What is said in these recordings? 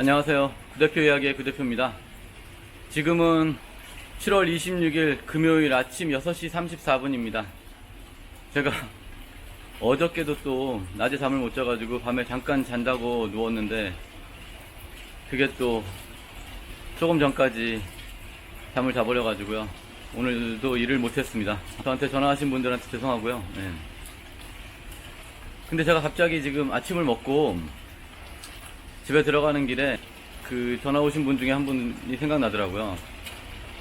안녕하세요. 구대표 이야기의 구대표입니다. 지금은 7월 26일 금요일 아침 6시 34분입니다. 제가 어저께도 또 낮에 잠을 못 자가지고 밤에 잠깐 잔다고 누웠는데 그게 또 조금 전까지 잠을 자버려가지고요. 오늘도 일을 못했습니다. 저한테 전화하신 분들한테 죄송하고요. 네. 근데 제가 갑자기 지금 아침을 먹고 집에 들어가는 길에 그 전화 오신 분 중에 한 분이 생각나더라고요.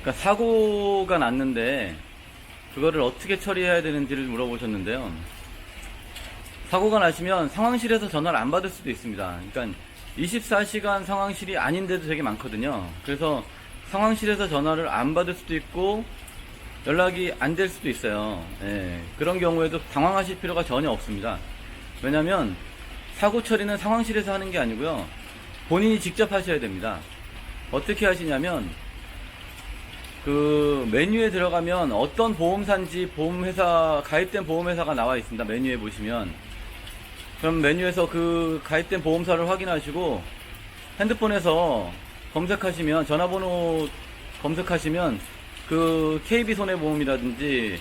그러니까 사고가 났는데 그거를 어떻게 처리해야 되는지를 물어보셨는데요. 사고가 나시면 상황실에서 전화를 안 받을 수도 있습니다. 그러니까 24시간 상황실이 아닌데도 되게 많거든요. 그래서 상황실에서 전화를 안 받을 수도 있고 연락이 안 될 수도 있어요. 예, 그런 경우에도 당황하실 필요가 전혀 없습니다. 왜냐면 사고 처리는 상황실에서 하는 게 아니고요. 본인이 직접 하셔야 됩니다. 어떻게 하시냐면 그 메뉴에 들어가면 어떤 보험사인지 보험회사, 가입된 보험회사가 나와 있습니다. 메뉴에 보시면. 그럼 메뉴에서 그 가입된 보험사를 확인하시고 핸드폰에서 검색하시면, 전화번호 검색하시면 그 KB손해보험이라든지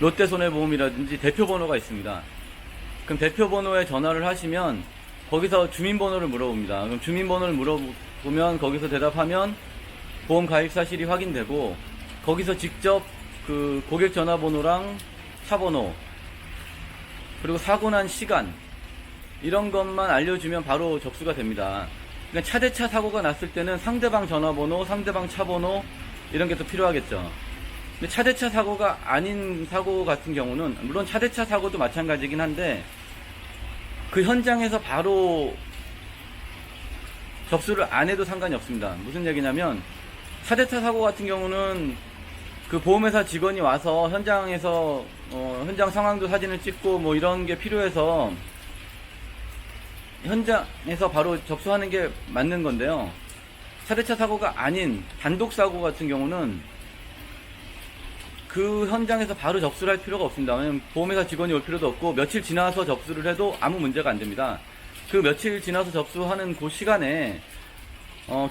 롯데손해보험이라든지 대표번호가 있습니다. 그럼 대표번호에 전화를 하시면 거기서 주민번호를 물어봅니다. 그럼 주민번호를 물어보면 거기서 대답하면 보험 가입 사실이 확인되고 거기서 직접 그 고객 전화번호랑 차번호 그리고 사고 난 시간 이런 것만 알려주면 바로 접수가 됩니다. 그러니까 차대차 사고가 났을 때는 상대방 전화번호, 상대방 차번호 이런 게 또 필요하겠죠. 근데 차대차 사고가 아닌 사고 같은 경우는 물론 차대차 사고도 마찬가지긴 한데 그 현장에서 바로 접수를 안 해도 상관이 없습니다. 무슨 얘기냐면 차대차 사고 같은 경우는 그 보험회사 직원이 와서 현장에서 현장 상황도 사진을 찍고 뭐 이런 게 필요해서 현장에서 바로 접수하는 게 맞는 건데요. 차대차 사고가 아닌 단독 사고 같은 경우는 그 현장에서 바로 접수를 할 필요가 없습니다. 왜냐면 보험회사 직원이 올 필요도 없고 며칠 지나서 접수를 해도 아무 문제가 안 됩니다. 그 며칠 지나서 접수하는 그 시간에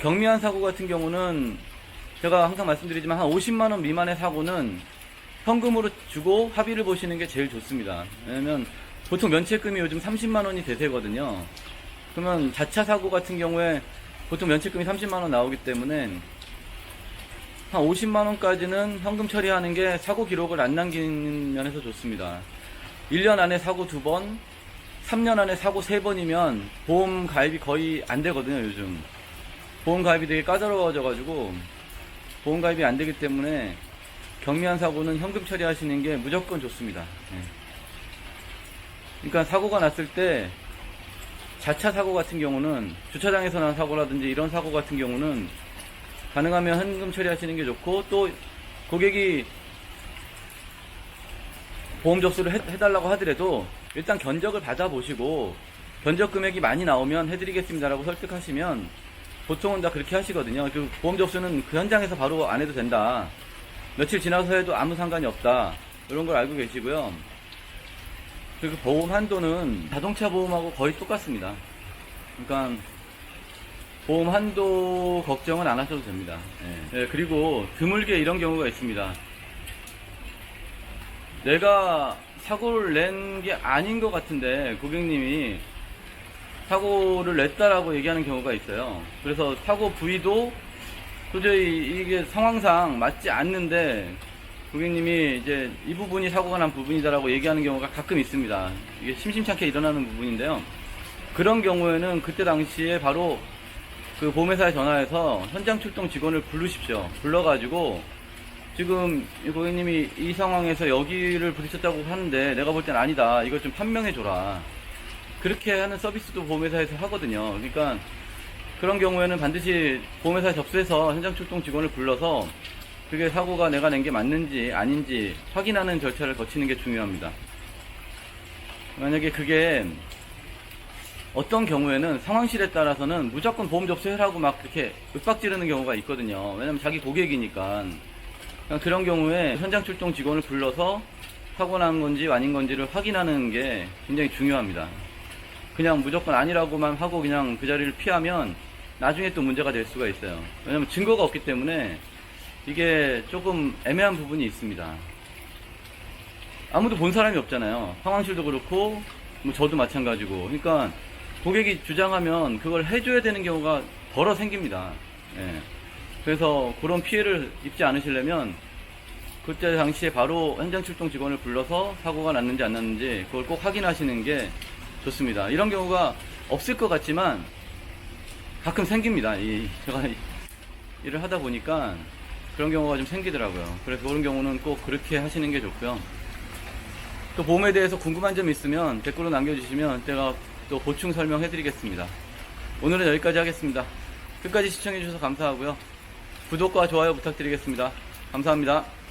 경미한 사고 같은 경우는 제가 항상 말씀드리지만 한 50만원 미만의 사고는 현금으로 주고 합의를 보시는 게 제일 좋습니다. 왜냐면 보통 면책금이 요즘 30만원이 대세거든요. 그러면 자차 사고 같은 경우에 보통 면책금이 30만원 나오기 때문에 한 50만원까지는 현금 처리하는 게 사고 기록을 안 남기는 면에서 좋습니다. 1년 안에 사고 2번, 3년 안에 사고 3번이면 보험 가입이 거의 안 되거든요, 요즘. 보험 가입이 되게 까다로워져가지고 보험 가입이 안 되기 때문에 경미한 사고는 현금 처리하시는 게 무조건 좋습니다. 네. 그러니까 사고가 났을 때 자차 사고 같은 경우는 주차장에서 난 사고라든지 이런 사고 같은 경우는 가능하면 현금 처리하시는 게 좋고 또 고객이 보험 접수를 해달라고 하더라도 일단 견적을 받아보시고 견적 금액이 많이 나오면 해드리겠습니다라고 설득하시면 보통은 다 그렇게 하시거든요. 그 보험 접수는 그 현장에서 바로 안 해도 된다. 며칠 지나서 해도 아무 상관이 없다. 이런 걸 알고 계시고요. 그리고 보험 한도는 자동차 보험하고 거의 똑같습니다. 그러니까 보험 한도 걱정은 안 하셔도 됩니다. 네, 그리고 드물게 이런 경우가 있습니다. 내가 사고를 낸 게 아닌 것 같은데 고객님이 사고를 냈다라고 얘기하는 경우가 있어요. 그래서 사고 부위도 도저히 이게 상황상 맞지 않는데 고객님이 이제 이 부분이 사고가 난 부분이다라고 얘기하는 경우가 가끔 있습니다. 이게 심심찮게 일어나는 부분인데요. 그런 경우에는 그때 당시에 바로 그 보험회사에 전화해서 현장 출동 직원을 부르십시오. 불러가지고 지금 이 고객님이 이 상황에서 여기를 부딪혔다고 하는데 내가 볼 땐 아니다. 이걸 좀 판명해줘라. 그렇게 하는 서비스도 보험회사에서 하거든요. 그러니까 그런 경우에는 반드시 보험회사에 접수해서 현장 출동 직원을 불러서 그게 사고가 내가 낸 게 맞는지 아닌지 확인하는 절차를 거치는 게 중요합니다. 만약에 그게 어떤 경우에는 상황실에 따라서는 무조건 보험 접수해라고 막 그렇게 윽박지르는 경우가 있거든요. 왜냐면 자기 고객이니까. 그런 경우에 현장 출동 직원을 불러서 사고 난 건지 아닌 건지를 확인하는 게 굉장히 중요합니다. 그냥 무조건 아니라고만 하고 그냥 그 자리를 피하면 나중에 또 문제가 될 수가 있어요. 왜냐면 증거가 없기 때문에 이게 조금 애매한 부분이 있습니다. 아무도 본 사람이 없잖아요. 황황실도 그렇고 뭐 저도 마찬가지고. 그러니까 고객이 주장하면 그걸 해줘야 되는 경우가 벌어 생깁니다. 예. 그래서 그런 피해를 입지 않으시려면 그때 당시에 바로 현장 출동 직원을 불러서 사고가 났는지 안 났는지 그걸 꼭 확인하시는 게 좋습니다. 이런 경우가 없을 것 같지만 가끔 생깁니다. 제가 일을 하다 보니까 그런 경우가 좀 생기더라고요. 그래서 그런 경우는 꼭 그렇게 하시는 게 좋고요. 또 보험에 대해서 궁금한 점 있으면 댓글로 남겨주시면 제가 또 보충 설명해 드리겠습니다. 오늘은 여기까지 하겠습니다. 끝까지 시청해 주셔서 감사하고요. 구독과 좋아요 부탁드리겠습니다. 감사합니다.